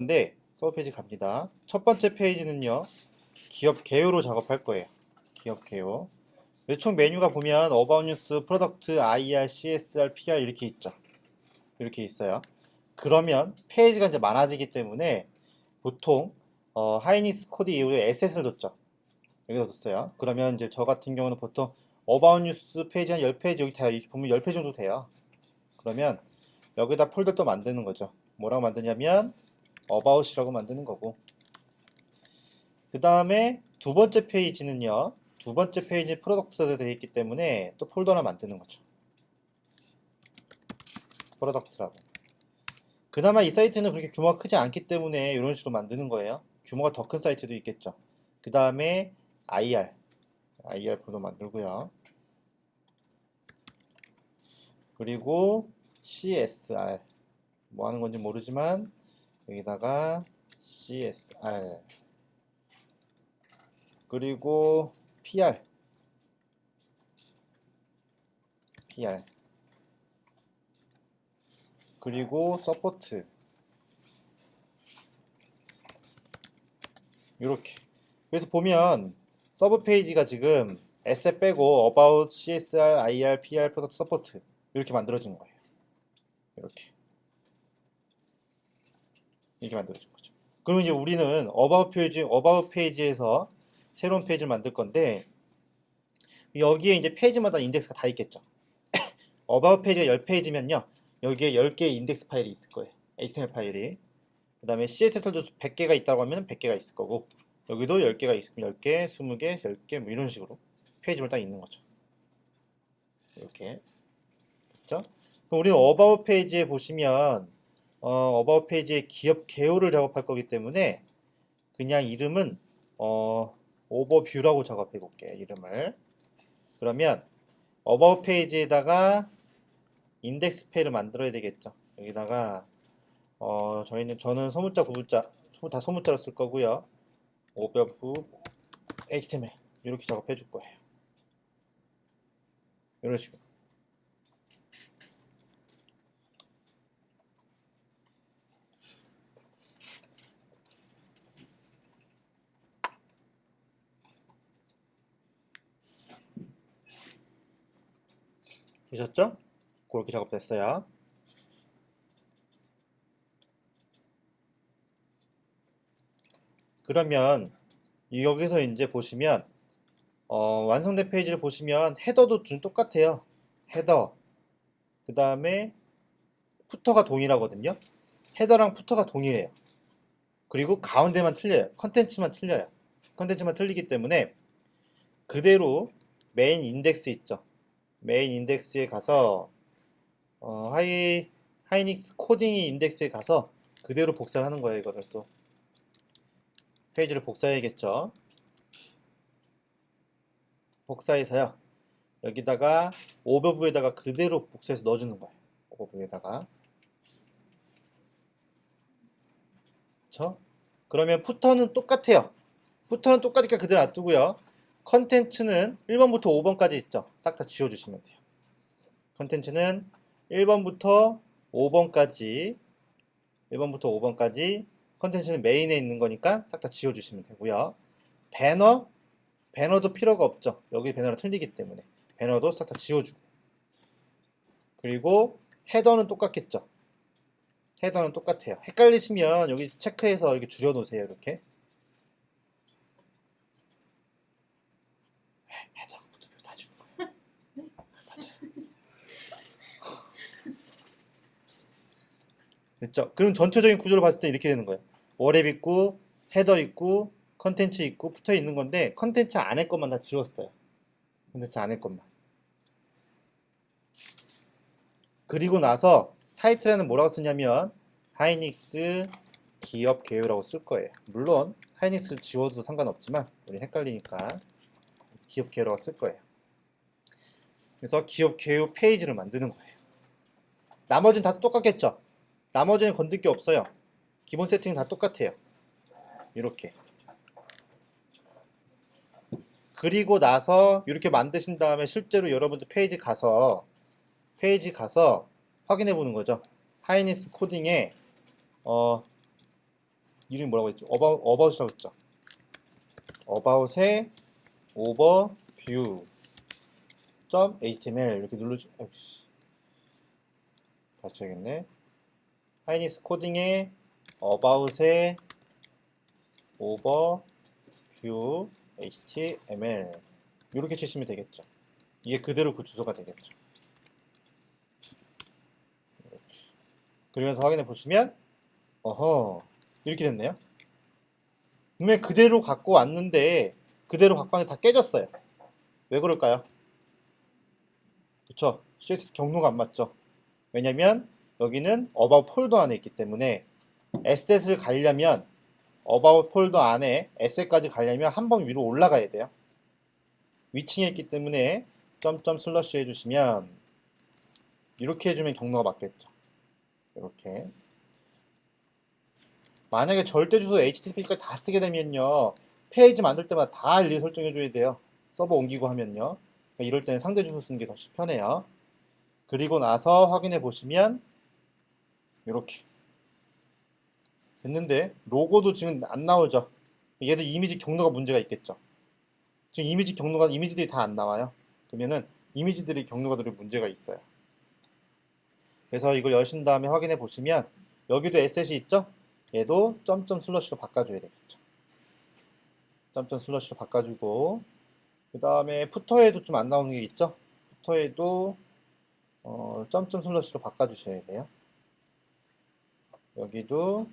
근데 서브 페이지 갑니다. 첫 번째 페이지는요, 기업 개요로 작업할 거예요. 기업 개요. 총 메뉴가 보면 About News, Product, IR, CSR, PR 이렇게 있죠. 이렇게 있어요. 그러면 페이지가 이제 많아지기 때문에 보통 하이닉스 코드 이후에 SS를 뒀죠. 여기다 뒀어요. 그러면 이제 저 같은 경우는 보통 About News 페이지 한 10페이지 여기 다 이렇게 보면 10페이지 정도 돼요. 그러면 여기다 폴더 또 만드는 거죠. 뭐라고 만드냐면 About이라고 만드는 거고, 그 다음에 두 번째 페이지는요, 두 번째 페이지 프로덕트가 되어 있기 때문에 또 폴더 하나 만드는 거죠. 프로덕트라고. 그나마 이 사이트는 그렇게 규모가 크지 않기 때문에 이런 식으로 만드는 거예요. 규모가 더 큰 사이트도 있겠죠. 그 다음에 IR 폴더 만들고요. 그리고 CSR 뭐 하는 건지 모르지만 여기다가 CSR, 그리고 PR 그리고 서포트, 이렇게. 그래서 보면 서브 페이지가 지금 에세 빼고 About, CSR, IR, PR, 프로덕트, 서포트 이렇게 만들어진 거예요. 이렇게 만들어진 거죠. 그럼 이제 우리는 About 페이지에서 새로운 페이지를 만들 건데, 여기에 이제 페이지마다 인덱스가 다 있겠죠. About 페이지가 10페이지면요, 여기에 10개의 인덱스 파일이 있을 거예요. HTML 파일이. 그 다음에 CSS도 100개가 있다고 하면 100개가 있을 거고, 여기도 10개가 있으면 10개, 20개, 10개 뭐 이런 식으로 페이지만 딱 있는 거죠. 이렇게. 됐죠? 그럼 우리는 About 페이지에 보시면 About 페이지에 기업 개요를 작업할 거기 때문에 그냥 이름은 오버뷰라고 작업해 볼게요. 이름을. 그러면 About 페이지에다가 인덱스 페이를 만들어야 되겠죠. 여기다가 저는 소문자, 구문자 다 소문자로 쓸 거고요. 오버뷰 HTML 이렇게 작업해 줄 거예요. 이런 식으로. 되셨죠? 그렇게 작업됐어요. 그러면 여기서 이제 보시면 완성된 페이지를 보시면 헤더도 좀 똑같아요. 헤더, 그 다음에 푸터가 동일하거든요. 헤더랑 푸터가 동일해요. 그리고 가운데만 틀려요. 컨텐츠만 틀려요. 컨텐츠만 틀리기 때문에 그대로 메인 인덱스 있죠. 메인 인덱스에 가서 하이닉스 코딩이 인덱스에 가서 그대로 복사를 하는 거예요. 이거를 또 페이지를 복사해야겠죠. 복사해서요, 여기다가 오버뷰에다가 그대로 복사해서 넣어주는 거예요. 오버뷰에다가. 그쵸? 그러면 푸터는 똑같아요. 푸터는 똑같으니까 그대로 놔두고요. 컨텐츠는 1번부터 5번까지 있죠. 싹 다 지워주시면 돼요. 컨텐츠는 1번부터 5번까지 컨텐츠는 메인에 있는 거니까 싹 다 지워주시면 되고요. 배너도 필요가 없죠. 여기 배너랑 틀리기 때문에 배너도 싹 다 지워주고, 그리고 헤더는 똑같겠죠. 헤더는 똑같아요. 헷갈리시면 여기 체크해서 이렇게 줄여놓으세요. 이렇게 헤더 다 지운 거예요. 맞아요. 됐죠? 그럼 전체적인 구조를 봤을 때 이렇게 되는 거예요. 워랩 있고 헤더 있고 컨텐츠 있고 붙어 있는 건데, 컨텐츠 안에 것만 다 지웠어요. 컨텐츠 안에 것만. 그리고 나서 타이틀에는 뭐라고 쓰냐면 하이닉스 기업 개요라고 쓸 거예요. 물론 하이닉스 지워도 상관없지만 우리 헷갈리니까 기업 개요라고 쓸 거예요. 그래서 기업 개요 페이지를 만드는 거예요. 나머지는 다 똑같겠죠? 나머지는 건들 게 없어요. 기본 세팅은 다 똑같아요. 이렇게. 그리고 나서 이렇게 만드신 다음에 실제로 여러분들 페이지 가서 확인해 보는 거죠. 하이닉스 코딩에 이름이 뭐라고 했죠? 어바웃이라고 했죠. about의 overview .html 이렇게 누르죠. 다시 해야겠네. 하이니스 코딩의 about의 overview html 이렇게 치시면 되겠죠. 이게 그대로 그 주소가 되겠죠. 이렇게. 그러면서 확인해 보시면 어허 이렇게 됐네요. 분명히 그대로 갖고 왔는데 그대로 갖고 왔는데 다 깨졌어요. 왜 그럴까요? 그쵸? CSS 경로가 안 맞죠? 왜냐면 여기는 about 폴더 안에 있기 때문에 에셋을 가려면 about 폴더 안에 에셋까지 가려면 한 번 위로 올라가야 돼요. 위층에 있기 때문에 점점 슬러시 해주시면 이렇게 해주면 경로가 맞겠죠. 이렇게. 만약에 절대 주소 HTTP까지 다 쓰게 되면요. 페이지 만들 때마다 다 일일이 설정해줘야 돼요. 서버 옮기고 하면요. 그러니까 이럴 때는 상대 주소 쓰는 게 더 편해요. 그리고 나서 확인해 보시면 이렇게 됐는데 로고도 지금 안 나오죠. 얘도 이미지 경로가 문제가 있겠죠. 지금 이미지들이 다 안 나와요. 그러면은 이미지들이 경로가들이 문제가 있어요. 그래서 이걸 여신 다음에 확인해 보시면 여기도 에셋이 있죠? 얘도 점점 슬러시로 바꿔줘야 되겠죠. 점점 슬러시로 바꿔주고 그 다음에 푸터에도 좀 안 나오는 게 있죠? 푸터에도 점점 슬러시로 바꿔주셔야 돼요. 여기도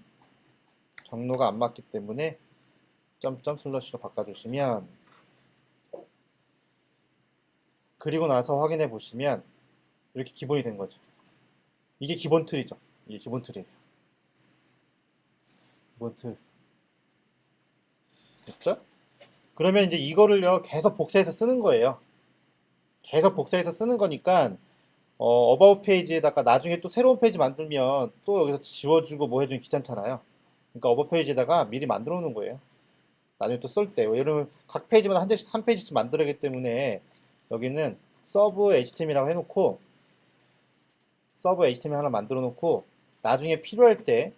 경로가 안 맞기 때문에 점점 슬러시로 바꿔주시면 그리고 나서 확인해 보시면 이렇게 기본이 된 거죠. 이게 기본 틀이죠. 이게 기본 틀이에요. 기본 틀. 됐죠? 그러면 이제 이거를요 계속 복사해서 쓰는 거예요. 계속 복사해서 쓰는 거니까 어바웃 페이지에다가 나중에 또 새로운 페이지 만들면 또 여기서 지워주고 뭐 해주면 귀찮잖아요. 그러니까 어바웃 페이지에다가 미리 만들어 놓는 거예요. 나중에 또 쓸 때. 왜냐면 각 페이지마다 한 페이지씩 만들어야기 때문에 여기는 서브 HTML이라고 해놓고 서브 HTML 하나 만들어 놓고 나중에 필요할 때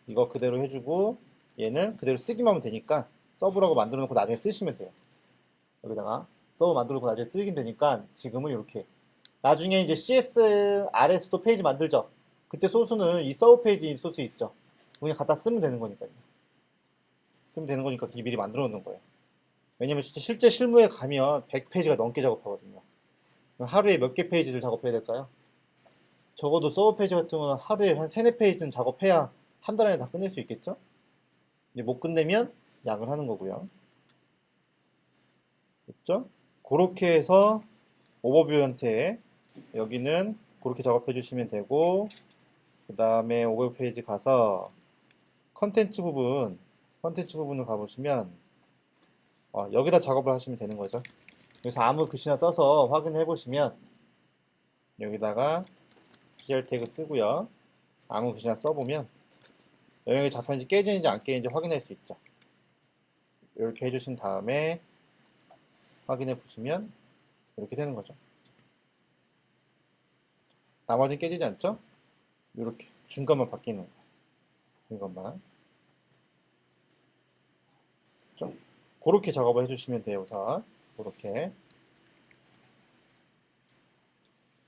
이거 그대로 해주고 얘는 그대로 쓰기만 하면 되니까 서브라고 만들어 놓고 나중에 쓰시면 돼요. 여기다가 서브 만들어 놓고 나중에 쓰긴 되니까 지금은 이렇게 나중에 이제 CSR에서도 페이지 만들죠. 그때 소스는 이 서브 페이지 소스 있죠. 그냥 갖다 쓰면 되는 거니까요. 쓰면 되는 거니까 그게 미리 만들어 놓는 거예요. 왜냐면 진짜 실제 실무에 가면 100페이지가 넘게 작업하거든요. 하루에 몇 개 페이지를 작업해야 될까요? 적어도 서브 페이지 같은 경우는 하루에 한 3, 4페이지는 작업해야 한 달 안에 다 끝낼 수 있겠죠? 이제 못 끝내면 양을 하는 거고요. 됐죠? 그렇게 해서 오버뷰 형태 여기는 그렇게 작업해 주시면 되고 그 다음에 오버뷰 페이지 가서 컨텐츠 부분을 가보시면 여기다 작업을 하시면 되는 거죠. 그래서 아무 글씨나 써서 확인해 보시면 여기다가 PR 태그 쓰고요. 아무 글씨나 써보면 영역이 잡혔는지 깨지는지 안 깨지는지 확인할 수 있죠. 이렇게 해주신 다음에 확인해 보시면 이렇게 되는 거죠. 나머지는 깨지지 않죠? 이렇게 중간만 바뀌는 거예요. 중간만. 그렇게 작업을 해주시면 돼요. 우선 그렇게.